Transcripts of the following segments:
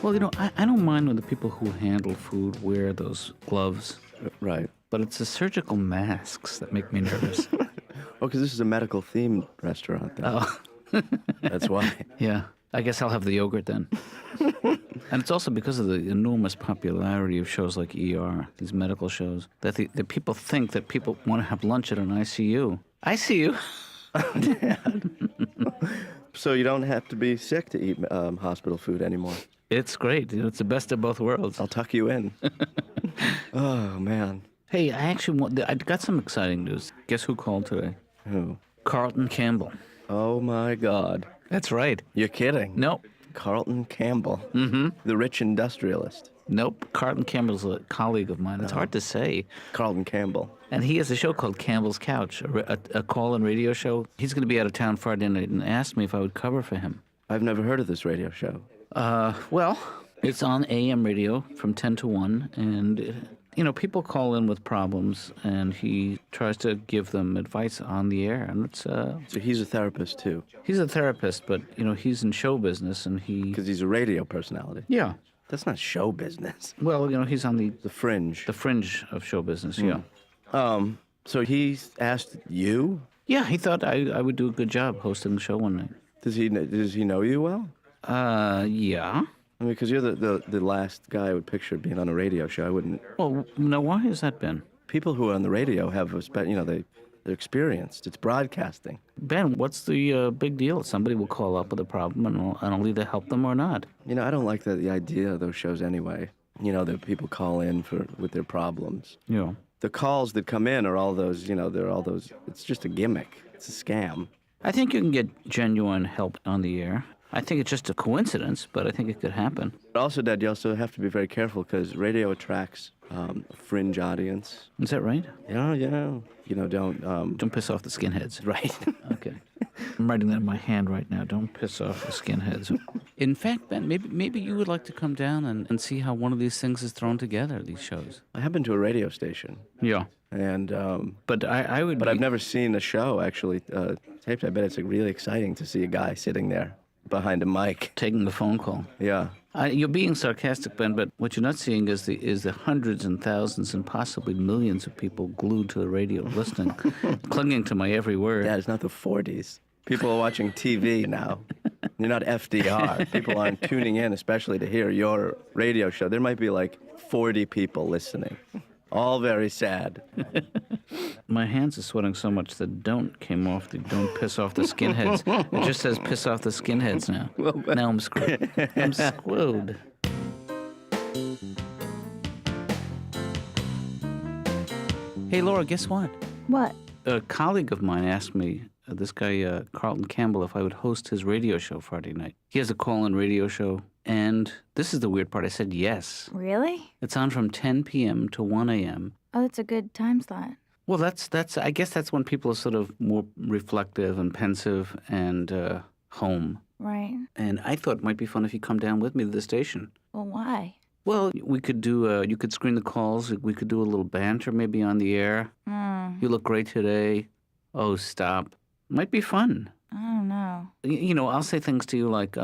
Well, I don't mind when the people who handle food wear those gloves, Right. but it's the surgical masks that make me nervous. Oh, because this is a medical-themed restaurant, then. Oh, That's why. yeah. I guess I'll have the yogurt then. And it's also because of the enormous popularity of shows like ER, these medical shows, that the people think that people want to have lunch at an ICU. ICU? So you don't have to be sick to eat hospital food anymore. It's great. It's the best of both worlds. I'll tuck you in. Oh, man. Hey, I got some exciting news. Guess who called today? Who? Carlton Campbell. Oh, my God. That's right. You're kidding. Nope. Carlton Campbell. Mm-hmm. The rich industrialist. Nope. Carlton Campbell's a colleague of mine. It's hard to say. Carlton Campbell. And he has a show called Campbell's Couch, a call-in radio show. He's going to be out of town Friday night and asked me if I would cover for him. I've never heard of this radio show. Well, it's on AM radio from 10 to 1, and, people call in with problems, and he tries to give them advice on the air, and it's... So he's a therapist, too? He's a therapist, but, he's in show business, and he... Because he's a radio personality? Yeah. That's not show business. Well, he's on the fringe. The fringe of show business, yeah. So he's asked you? Yeah, he thought I would do a good job hosting the show one night. Does he know you well? Yeah. I mean, because you're the last guy I would picture being on a radio show. I wouldn't... Well, now, why has that been? People who are on the radio have, they're experienced. It's broadcasting. Ben, what's the big deal? Somebody will call up with a problem, and I'll either help them or not. I don't like the idea of those shows anyway. That people call in with their problems. Yeah. The calls that come in are all those, they're all those... It's just a gimmick. It's a scam. I think you can get genuine help on the air. I think it's just a coincidence, but I think it could happen. But also, Dad, you also have to be very careful because radio attracts a fringe audience. Is that right? Yeah. Don't piss off the skinheads. Right. Okay. I'm writing that in my hand right now. Don't piss off the skinheads. In fact, Ben, maybe you would like to come down and see how one of these things is thrown together, these shows. I have been to a radio station. Yeah. And but I would. But I've never seen a show actually taped. I bet it's really exciting to see a guy sitting there behind a mic taking the phone call. Yeah. You're being sarcastic, Ben, but what you're not seeing is the hundreds and thousands and possibly millions of people glued to the radio, listening, clinging to my every word. Yeah, it's not the 40s. People are watching TV now. You're not FDR. People aren't tuning in, especially to hear your radio show. There might be like 40 people listening. All very sad. My hands are sweating so much that don't came off the don't piss off the skinheads. It just says piss off the skinheads now. Well, now I'm screwed. I'm screwed. Hey, Laura, guess what? What? A colleague of mine asked me, this guy, Carlton Campbell, if I would host his radio show Friday night. He has a call-in radio show, and this is the weird part. I said yes. Really? It's on from 10 p.m. to 1 a.m. Oh, that's a good time slot. Well, I guess that's when people are sort of more reflective and pensive and home. Right. And I thought it might be fun if you come down with me to the station. Well, why? Well, we could do, you could screen the calls. We could do a little banter maybe on the air. You look great today. Oh, stop. Might be fun. I don't know. I'll say things to you like,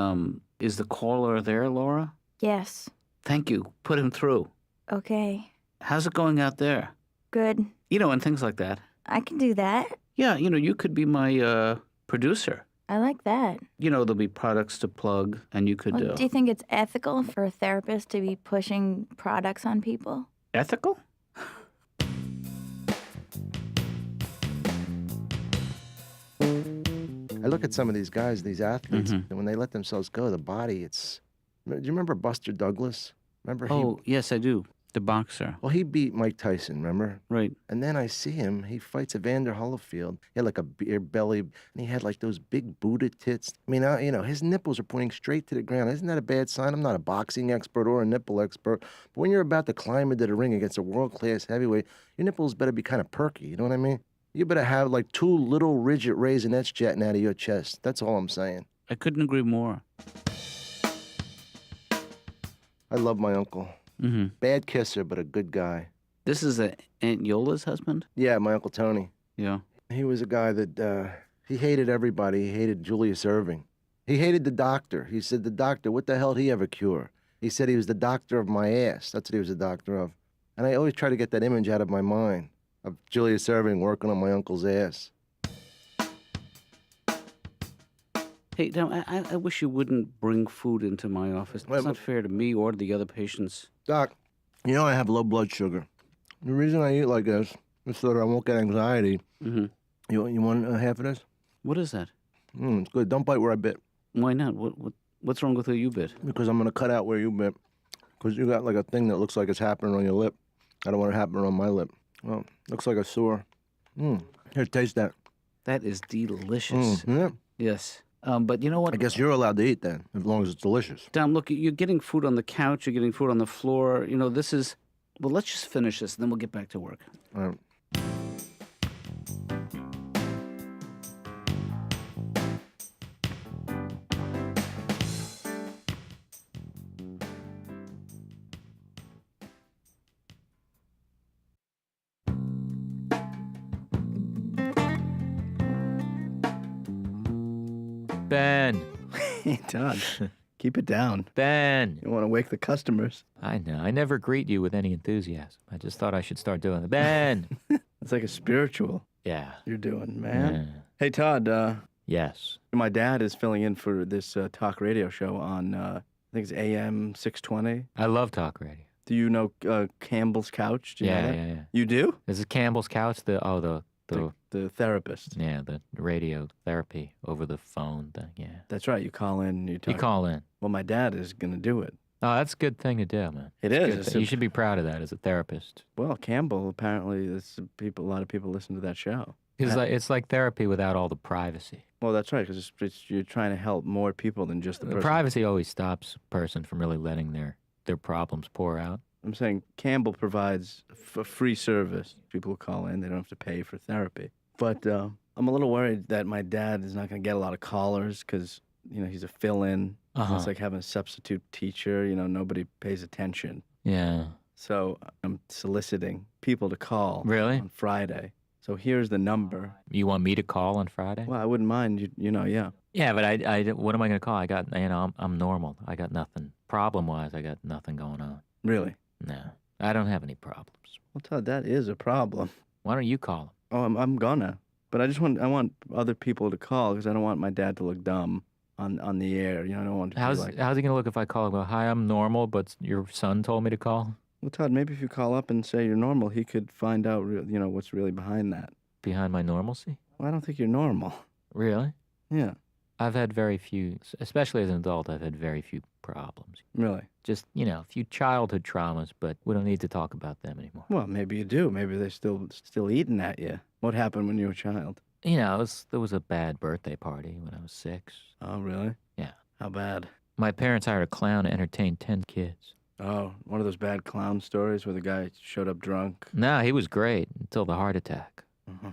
is the caller there, Laura? Yes. Thank you. Put him through. Okay. How's it going out there? Good. And things like that. I can do that. Yeah, you could be my producer. I like that. There'll be products to plug, and you could... Well, do you think it's ethical for a therapist to be pushing products on people? Ethical? I look at some of these guys, these athletes, and when they let themselves go, the body, do you remember Buster Douglas? Remember Yes, I do. The boxer. Well, he beat Mike Tyson, remember? Right. And then I see him, he fights Evander Holyfield. He had like a beer belly, and he had like those big Buddha tits. I mean, his nipples are pointing straight to the ground. Isn't that a bad sign? I'm not a boxing expert or a nipple expert, but when you're about to climb into the ring against a world-class heavyweight, your nipples better be kind of perky, you know what I mean? You better have like 2 little rigid raisinets jetting out of your chest. That's all I'm saying. I couldn't agree more. I love my uncle. Bad kisser, but a good guy. This is Aunt Yola's husband? Yeah, my Uncle Tony. Yeah. He was a guy that, he hated everybody. He hated Julius Erving. He hated the doctor. He said, the doctor, what the hell did he ever cure? He said he was the doctor of my ass. That's what he was a doctor of. And I always try to get that image out of my mind of Julius Erving working on my uncle's ass. Hey, now, I wish you wouldn't bring food into my office. Wait, It's not fair to me or to the other patients. Doc, you know I have low blood sugar. The reason I eat like this is so that I won't get anxiety. Mm-hmm. You want half of this? What is that? It's good. Don't bite where I bit. Why not? What's wrong with who you bit? Because I'm going to cut out where you bit. Because you got like a thing that looks like it's happening on your lip. I don't want it happening on my lip. Well, looks like a sore. Here, taste that. That is delicious. Yeah. Yes. But you know what? I guess you're allowed to eat then, as long as it's delicious. Tom, look, you're getting food on the couch. You're getting food on the floor. You know, this is... Well, let's just finish this, and then we'll get back to work. All right. Ben. Hey, Todd, keep it down. Ben. You don't want to wake the customers. I know. I never greet you with any enthusiasm. I just thought I should start doing it. Ben. It's like a spiritual Yeah. you're doing, man. Yeah. Hey, Todd, Yes. my dad is filling in for this talk radio show on, I think it's AM 620. I love talk radio. Do you know Campbell's Couch? Do you know Yeah, that? yeah, yeah. You do? This is Campbell's Couch. The The therapist. yeah, the radio therapy over the phone thing. Yeah. That's right. You call in and you talk. You call in. Well, my dad is going to do it. Oh, that's a good thing to do, man. It It's is. good It's thing. a- You should be proud of that as a therapist. Well, Campbell, apparently, a lot of people listen to that show. It's like therapy without all the privacy. Well, that's right, because you're trying to help more people than just the The person. privacy always stops a person from really letting their problems pour out. I'm saying Campbell provides a free service. People who call in, they don't have to pay for therapy. But I'm a little worried that my dad is not going to get a lot of callers because, he's a fill-in. Uh-huh. It's like having a substitute teacher. Nobody pays attention. Yeah. So I'm soliciting people to call Really? on Friday. So here's the number. You want me to call on Friday? Well, I wouldn't mind, yeah. Yeah, but I what am I going to call? I got, I'm normal. I got nothing. Problem-wise, I got nothing going on. Really? No, I don't have any problems. Well, Todd, that is a problem. Why don't you call him? Oh, I'm gonna. But I want other people to call because I don't want my dad to look dumb on the air. I don't want to be How's like, how's he going to look if I call him? Go, hi, I'm normal, but your son told me to call? well, Todd, maybe if you call up and say you're normal, he could find out, what's really behind that. Behind my normalcy? Well, I don't think you're normal. Really? Yeah, I've had very few, especially as an adult, I've had very few problems. really. Just, a few childhood traumas, but we don't need to talk about them anymore. Well, maybe you do. Maybe they're still eating at you. What happened when you were a child? There was a bad birthday party when I was 6. Oh, really? Yeah. How bad? My parents hired a clown to entertain 10 kids. Oh, one of those bad clown stories where the guy showed up drunk. No, he was great until the heart attack.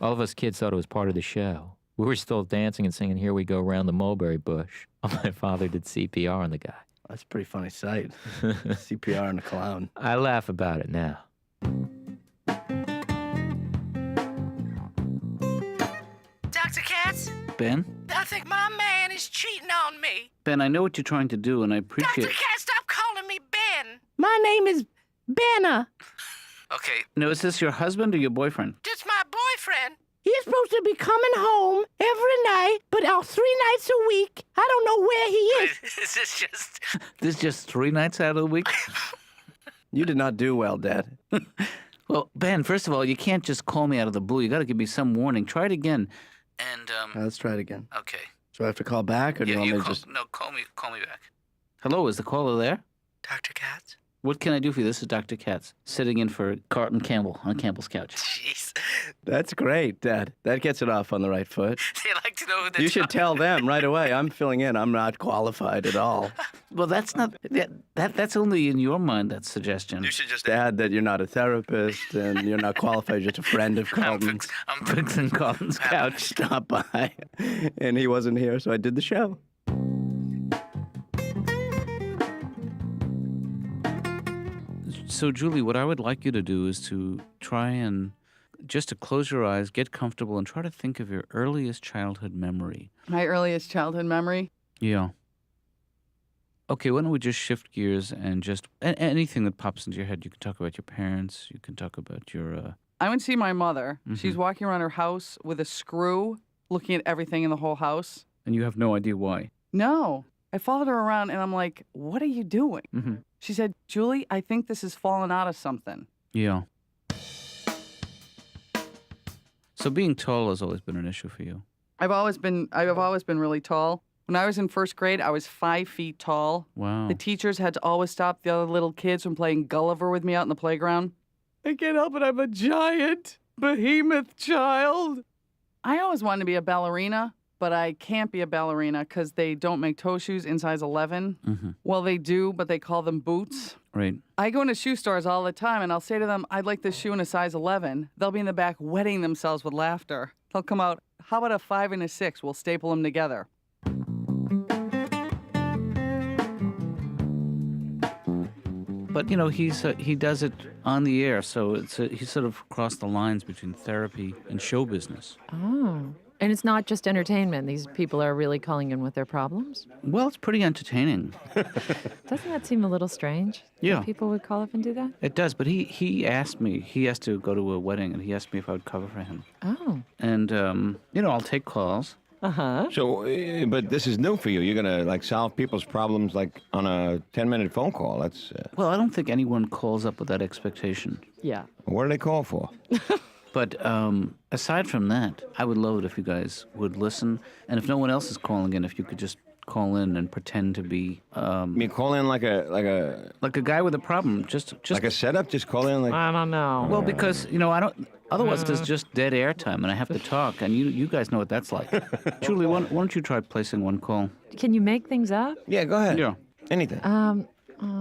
All of us kids thought it was part of the show. We were still dancing and singing Here We Go Round the Mulberry Bush while my father did CPR on the guy. That's a pretty funny sight. CPR on a clown. I laugh about it now. Dr. Katz, Ben? I think my man is cheating on me. Ben, I know what you're trying to do, and I Dr. appreciate... Katz, stop calling me Ben. My name is Benna. Okay. Now, is this your husband or your boyfriend? It's my boyfriend. He's supposed to be coming home every night, but 3 nights a week. I don't know where he is. This is just 3 nights out of the week? You did not do well, Dad. Well, Ben, first of all, you can't just call me out of the blue. You got to give me some warning. Try it again. And, Let's try it again. okay. So I have to call back, or do you want me to just... No, call me back. Hello, is the caller there? Dr. Katz? What can I do for you? This is Dr. Katz, sitting in for Carlton Campbell on Campbell's couch. Jeez. That's great, Dad. That gets it off on the right foot. They like to know who they're You should tell them right away. I'm filling in. I'm not qualified at all. Well, that's not... That's only in your mind, that suggestion. You should just add that you're not a therapist and you're not qualified, you're just a friend of Carlton's. I'm fixing Carlton's couch. Stop by. And he wasn't here, so I did the show. So, Julie, what I would like you to do is to try and just to close your eyes, get comfortable, and try to think of your earliest childhood memory. My earliest childhood memory? Yeah. Okay, why don't we just shift gears and just anything that pops into your head. You can talk about your parents. You can talk about your. I went to see my mother. Mm-hmm. She's walking around her house with a screw, looking at everything in the whole house. And you have no idea why. No. I followed her around and I'm like, what are you doing? Mm-hmm. She said, Julie, I think this is falling out of something. Yeah. So being tall has always been an issue for you. I've always been really tall. When I was in first grade, I was 5 feet tall. Wow. The teachers had to always stop the other little kids from playing Gulliver with me out in the playground. I can't help it. I'm a giant behemoth child. I always wanted to be a ballerina, but I can't be a ballerina because they don't make toe shoes in size 11. Mm-hmm. Well, they do, but they call them boots. Right. I go into shoe stores all the time, and I'll say to them, I'd like this shoe in a size 11. They'll be in the back wetting themselves with laughter. They'll come out, how about a 5 and a 6? We'll staple them together. But, you know, he does it on the air, so he's sort of crossed the lines between therapy and show business. Oh. And it's not just entertainment. These people are really calling in with their problems. Well, it's pretty entertaining. Doesn't that seem a little strange? Yeah. That people would call up and do that? It does, but he asked me. He has to go to a wedding, and he asked me if I would cover for him. Oh. And, you know, I'll take calls. Uh-huh. So, but this is new for you. You're going to, like, solve people's problems, like, on a 10-minute phone call. That's, Well, I don't think anyone calls up with that expectation. Yeah. what do they call for? But aside from that, I would love it if you guys would listen. And if no one else is calling in, if you could just call in and pretend to be I mean, call in like a guy with a problem. Just like a setup? Just call in like... I don't know. well, because, you know, I don't... Otherwise, there's just dead air time, and I have to talk. And you guys know what that's like. Julie, why don't you try placing one call? Can you make things up? Yeah, go ahead. Yeah. Anything.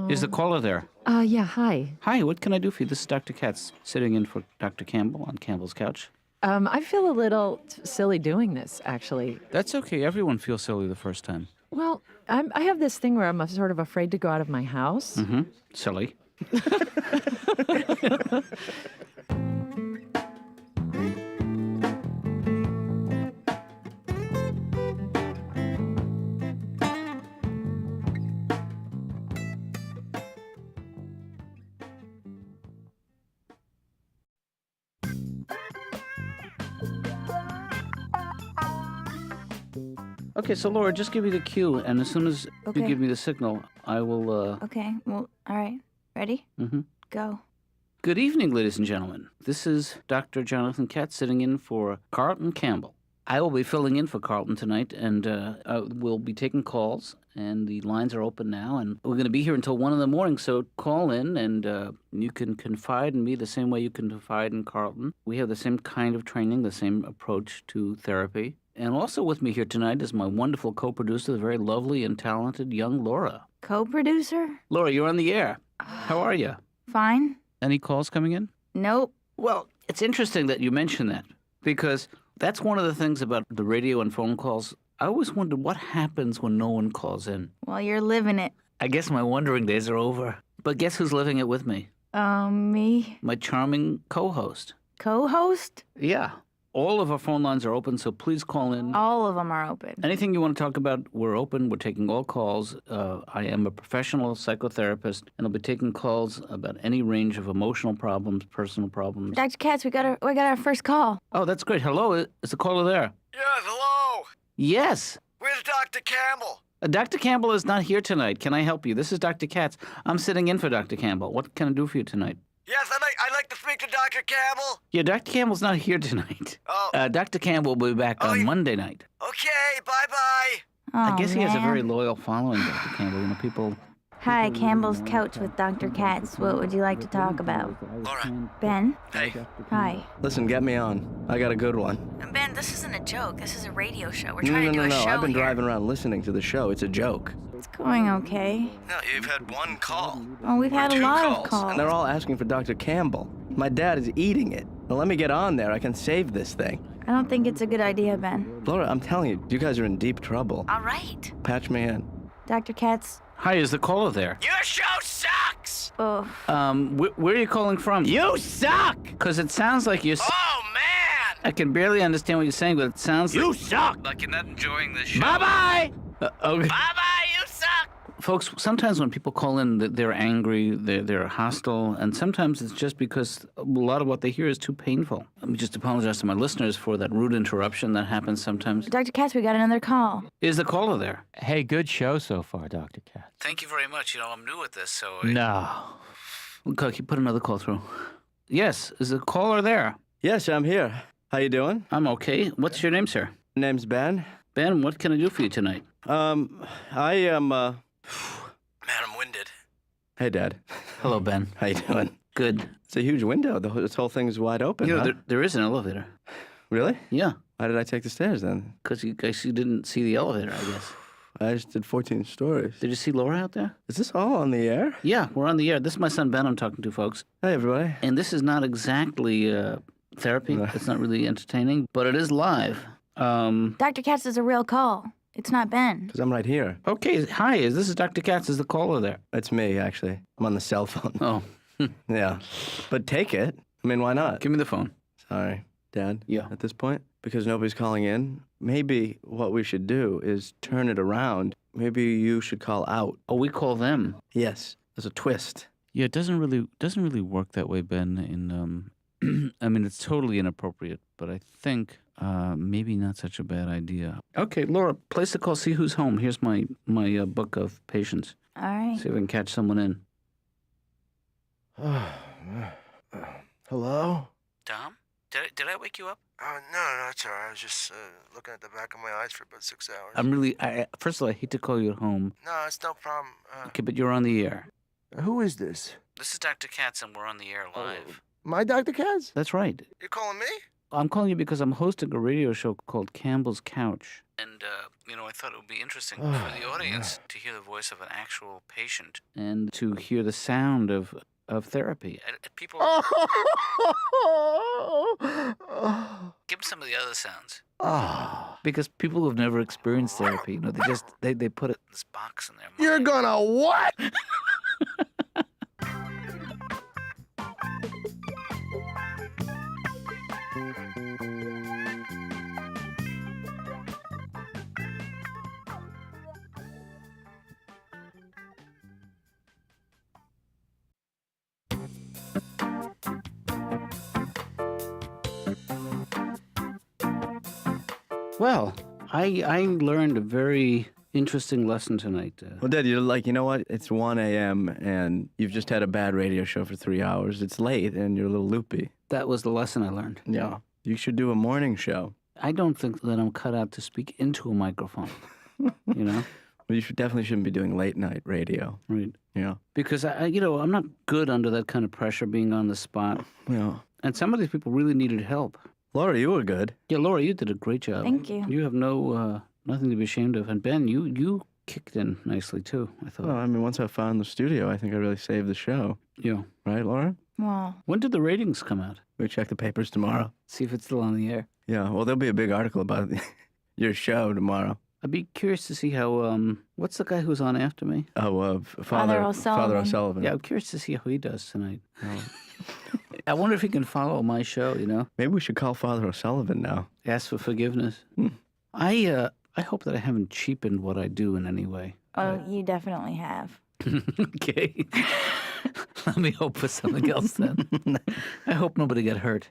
Is the caller there? Yeah, hi. Hi, what can I do for you? This is Dr. Katz, sitting in for Dr. Campbell on Campbell's couch. I feel a little silly doing this, actually. That's okay. Everyone feels silly the first time. Well, I have this thing where I'm sort of afraid to go out of my house. Mm-hmm. Silly. Okay, so Laura, just give me the cue, and as soon as you Okay. give me the signal, I will, Okay, well, all right. Ready? Mhm. Go. Good evening, ladies and gentlemen. This is Dr. Jonathan Katz sitting in for Carlton Campbell. I will be filling in for Carlton tonight, and we'll be taking calls, and the lines are open now, and we're going to be here until 1 in the morning, so call in, and you can confide in me the same way you can confide in Carlton. We have the same kind of training, the same approach to therapy. And also with me here tonight is my wonderful co-producer, the very lovely and talented young Laura. Co-producer? Laura, you're on the air. How are you? Fine. Any calls coming in? Nope. Well, it's interesting that you mention that, because that's one of the things about the radio and phone calls. I always wondered what happens when no one calls in. Well, you're living it. I guess my wondering days are over. But guess who's living it with me? Me. My charming co-host. Co-host? Yeah. All of our phone lines are open, so please call in. All of them are open. Anything you want to talk about, we're open. We're taking all calls. I am a professional psychotherapist, and I'll be taking calls about any range of emotional problems, personal problems. Dr. Katz, we got our first call. Oh, that's great. Hello, is the caller there? Yes, hello. Yes. Where's Dr. Campbell? Dr. Campbell is not here tonight. Can I help you? This is Dr. Katz. I'm sitting in for Dr. Campbell. What can I do for you tonight? Yes, I'd like to speak to Dr. Campbell. Yeah, Dr. Campbell's not here tonight. Oh. Dr. Campbell will be back on Monday night. Okay, bye-bye. Oh, I guess he has a man. very loyal following, Dr. Campbell. You know, people... Hi, Campbell's Couch with Dr. Katz. What would you like to talk about? Laura. Ben? Hey. Hi. Listen, get me on. I got a good one. Ben, this isn't a joke. This is a radio show. We're No. I've been driving around listening to the show. It's a joke. It's going okay. No, you've had one call. Well, we've had a two lot of calls, calls. And they're all asking for Dr. Campbell. My dad is eating it. Now let me get on there. I can save this thing. I don't think it's a good idea, Ben. Laura, I'm telling you, you guys are in deep trouble. All right. Patch me in. Dr. Katz. Hi, is the caller there? Your show sucks! Oh, Where are you calling from? You suck! Because it sounds like you're... Oh, man! I can barely understand what you're saying, but it sounds You like... suck! Like you're not enjoying this show. Bye-bye! Okay. Bye-bye, you suck! Folks, sometimes when people call in, they're angry, they're hostile, and sometimes it's just because a lot of what they hear is too painful. Let me just apologize to my listeners for that rude interruption that happens sometimes. Dr. Katz, we got another call. Is the caller there? Hey, good show so far, Dr. Katz. Thank you very much. You know, I'm new at this, so... No. Okay, put another call through. Yes, is the caller there? Yes, I'm here. How you doing? I'm okay. What's your name, sir? Name's Ben. Ben, what can I do for you tonight? I am, Man, I'm winded. Hey, Dad. Hello, Ben. How you doing? Good. It's a huge window. This whole thing's wide open, You know, huh? there is an elevator. Really? Yeah, Why did I take the stairs, then? because you guys you didn't see the elevator, I guess. I just did 14 stories. Did you see Laura out there? Is this all on the air? Yeah, we're on the air. This is my son Ben I'm talking to, folks. Hey, everybody. And this is not exactly therapy. It's not really entertaining, but it is live. Dr. Katz is a real call. It's not Ben. Because I'm right here. Okay, hi, this is Dr. Katz. Is the caller there? It's me, actually. I'm on the cell phone. Oh, Yeah. But take it. I mean, why not? give me the phone. Sorry, Dad. Yeah. At this point, because nobody's calling in, maybe what we should do is turn it around. Maybe you should call out. Oh, we call them. Yes, there's a twist. Yeah, it doesn't really work that way, Ben. In I mean, it's totally inappropriate, but I think maybe not such a bad idea. Okay, Laura, place the call. See who's home. Here's my book of patients. All right. See if I can catch someone in. Hello? Tom? Did I wake you up? No, it's all right. I was just looking at the back of my eyes for about 6 hours. I'm really. First of all, I hate to call you at home. No, it's no problem. Okay, but you're on the air. Who is this? This is Dr. Katz, and we're on the air live. My Dr. Katz? That's right. You're calling me? I'm calling you because I'm hosting a radio show called Campbell's Couch. And, I thought it would be interesting for the audience to hear the voice of an actual patient. And to hear the sound of therapy. People, give them some of the other sounds. Because people who've never experienced therapy, they put it This box in their mind. You're gonna what? Well, I learned a very interesting lesson tonight. Well, Dad, you're like, you know what? It's 1 a.m. and you've just had a bad radio show for 3 hours. It's late and you're a little loopy. That was the lesson I learned. Yeah. You should do a morning show. I don't think that I'm cut out to speak into a microphone. You know? Well, you definitely shouldn't be doing late night radio. Right. Yeah. Because I'm not good under that kind of pressure, being on the spot. Yeah. And some of these people really needed help. Laura, you were good. Yeah, Laura, you did a great job. Thank you. You have nothing to be ashamed of. And Ben, you kicked in nicely too, I thought. Well, I mean, once I found the studio, I think I really saved the show. Yeah. Right, Laura? Well, When did the ratings come out? We check the papers tomorrow. See if it's still on the air. Yeah, well, there'll be a big article about your show tomorrow. I'd be curious to see how, what's the guy who's on after me? Oh, Father O'Sullivan. Father O'Sullivan. Yeah, I'm curious to see how he does tonight. I wonder if he can follow my show, Maybe we should call Father O'Sullivan now. Ask for forgiveness. I hope that I haven't cheapened what I do in any way. oh, you definitely have. Okay. Let me hope for something else then. I hope nobody got hurt.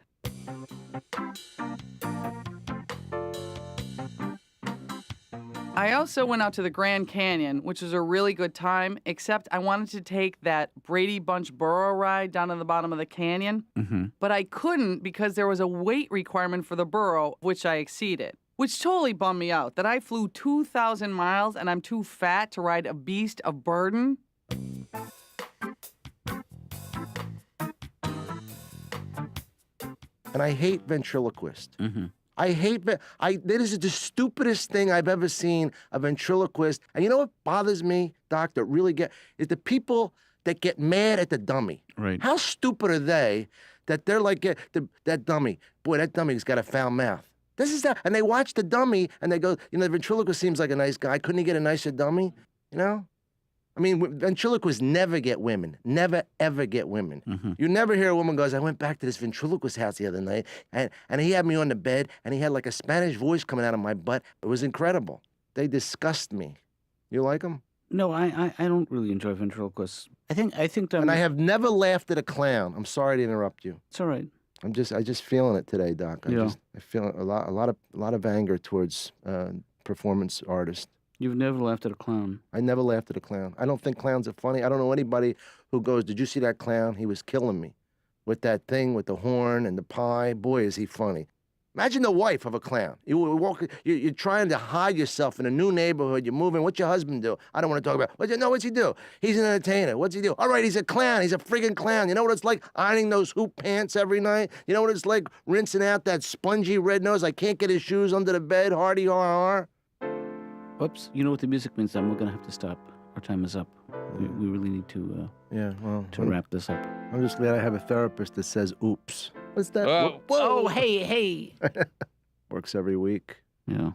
I also went out to the Grand Canyon, which was a really good time, except I wanted to take that Brady Bunch burro ride down to the bottom of the canyon. But I couldn't because there was a weight requirement for the burro, which I exceeded. Which totally bummed me out, that I flew 2,000 miles and I'm too fat to ride a beast of burden. And I hate ventriloquists. I hate that is the stupidest thing I've ever seen, a ventriloquist. And you know what bothers me, Doc, that really is the people that get mad at the dummy. Right. How stupid are they that they're like, that dummy, boy, that dummy's got a foul mouth. This is that. And they watch the dummy and they go, the ventriloquist seems like a nice guy. Couldn't he get a nicer dummy? I mean, ventriloquists never get women. Never, ever get women. You never hear a woman goes, I went back to this ventriloquist house the other night, and he had me on the bed, and he had like a Spanish voice coming out of my butt. It was incredible. They disgust me. You like them? No, I don't really enjoy ventriloquists. I think And I have never laughed at a clown. I'm sorry to interrupt you. it's all right. I just feeling it today, Doc. I feel a lot of anger towards performance artists. You've never laughed at a clown. I never laughed at a clown. I don't think clowns are funny. I don't know anybody who goes, "Did you see that clown? He was killing me with that thing with the horn and the pie. Boy, is he funny." Imagine the wife of a clown. You're trying to hide yourself in a new neighborhood. You're moving. What's your husband do? I don't want to talk about. What's he do? He's an entertainer. What's he do? All right, he's a clown. He's a friggin' clown. You know what it's like ironing those hoop pants every night? You know what it's like rinsing out that spongy red nose? I can't get his shoes under the bed. Hardy har har. Whoops. You know what the music means, then? We're going to have to stop. Our time is up. We really need to wrap this up. I'm just glad I have a therapist that says, "Oops." What's that? Oh. Whoa. Oh, hey. Works every week. Yeah.